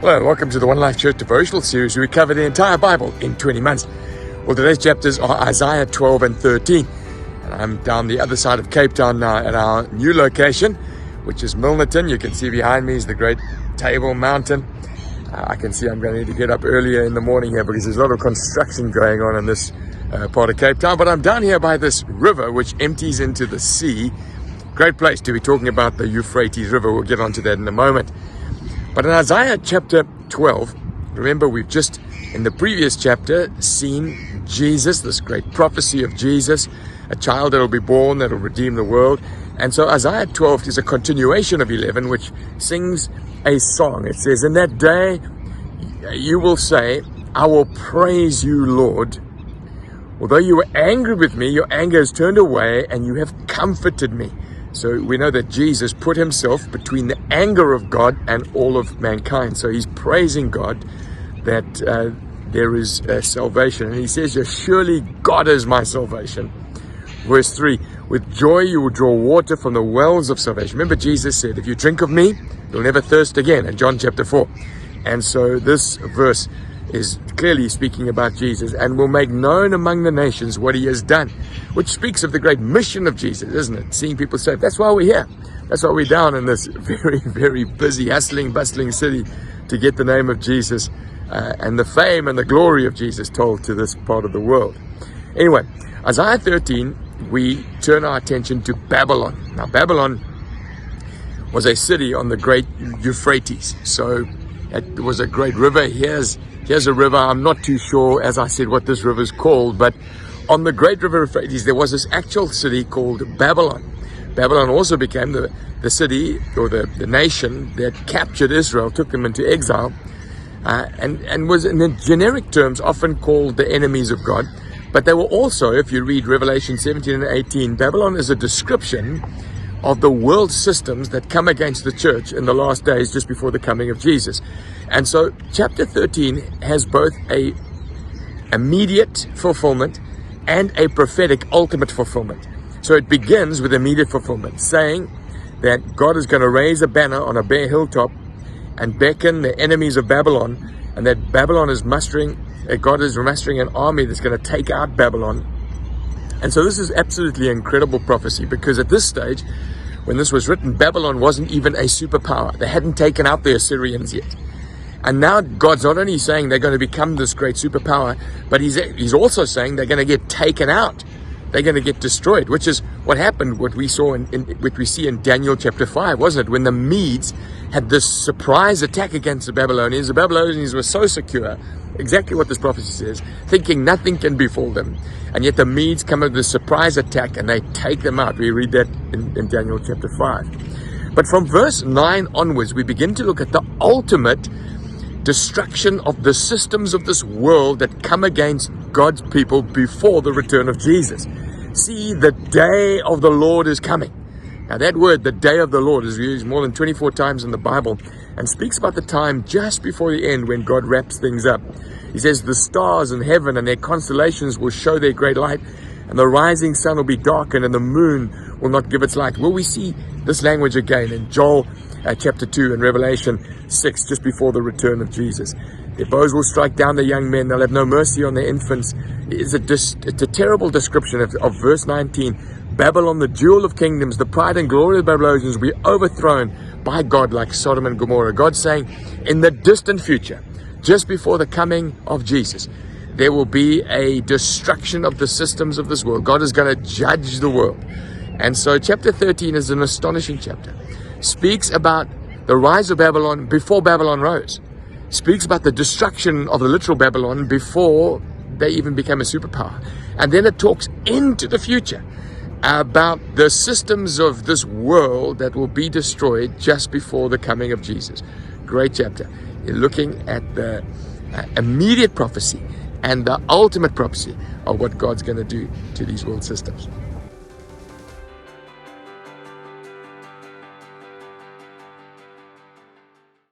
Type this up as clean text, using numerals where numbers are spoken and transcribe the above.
Hello and welcome to the One Life Church devotional series. We cover the entire Bible in 20 months. Well, today's chapters are Isaiah 12 and 13. And I'm down the other side of Cape Town now at our new location, which is Milnerton. You can see behind me is the great Table Mountain. I can see I'm going to need to get up earlier in the morning here because there's a lot of construction going on in this part of Cape Town. But I'm down here by this river which empties into the sea. Great place to be talking about the Euphrates River. We'll get onto that in a moment. But in Isaiah chapter 12, remember we've just in the previous chapter seen Jesus, this great prophecy of Jesus, a child that will be born that will redeem the world. And so Isaiah 12 is a continuation of 11, which sings a song. It says, "In that day you will say, I will praise you, Lord. Although you were angry with me, your anger has turned away and you have comforted me." So we know that Jesus put himself between the anger of God and all of mankind. So he's praising God that there is salvation. And he says, "Surely God is my salvation." Verse 3, "With joy you will draw water from the wells of salvation." Remember Jesus said, "If you drink of me, you'll never thirst again," in John chapter 4. And so this verse is clearly speaking about Jesus, "and will make known among the nations what he has done," which speaks of the great mission of Jesus, isn't it? Seeing people saved. That's why we're here. That's why we're down in this very, very busy, hustling, bustling city to get the name of Jesus and the fame and the glory of Jesus told to this part of the world. Anyway, Isaiah 13, we turn our attention to Babylon. Now, Babylon was a city on the great Euphrates. So it was a great river. Here's a river. I'm not too sure, as I said, what this river is called, but on the great river Euphrates, there was this actual city called Babylon. Babylon also became the city or the nation that captured Israel, took them into exile, and was in the generic terms often called the enemies of God. But they were also, if you read Revelation 17 and 18, Babylon is a description of the world systems that come against the church in the last days just before the coming of Jesus. And so chapter 13 has both a immediate fulfillment and a prophetic ultimate fulfillment. So it begins with immediate fulfillment, saying that God is going to raise a banner on a bare hilltop and beckon the enemies of Babylon, and that Babylon is God is mustering an army that's going to take out Babylon. And so this is absolutely incredible prophecy, because at this stage, when this was written, Babylon wasn't even a superpower. They hadn't taken out the Assyrians yet. And now God's not only saying they're going to become this great superpower, but he's also saying they're going to get taken out. They're going to get destroyed, which is what happened, what we saw what we see in Daniel chapter 5, wasn't it? When the Medes had this surprise attack against the Babylonians were so secure, exactly what this prophecy says, thinking nothing can befall them. And yet the Medes come with this surprise attack and they take them out. We read that in Daniel chapter 5. But from verse 9 onwards, we begin to look at the ultimate destruction of the systems of this world that come against God's people before the return of Jesus. See, the day of the Lord is coming. Now that word, the day of the Lord, is used more than 24 times in the Bible and speaks about the time just before the end when God wraps things up. He says, "The stars in heaven and their constellations will show their great light, and the rising sun will be darkened, and the moon will not give its light." Well, we see this language again in Joel chapter 2 and Revelation 6, just before the return of Jesus. "Their bows will strike down the young men. They'll have no mercy on their infants." It's a terrible description of verse 19. Babylon, the jewel of kingdoms, the pride and glory of the Babylonians, will be overthrown by God like Sodom and Gomorrah. God's saying in the distant future, just before the coming of Jesus, there will be a destruction of the systems of this world. God is going to judge the world. And so chapter 13 is an astonishing chapter. Speaks about the rise of Babylon before Babylon rose. Speaks about the destruction of the literal Babylon before they even became a superpower. And then it talks into the future about the systems of this world that will be destroyed just before the coming of Jesus. Great chapter. You're looking at the immediate prophecy and the ultimate prophecy of what God's going to do to these world systems.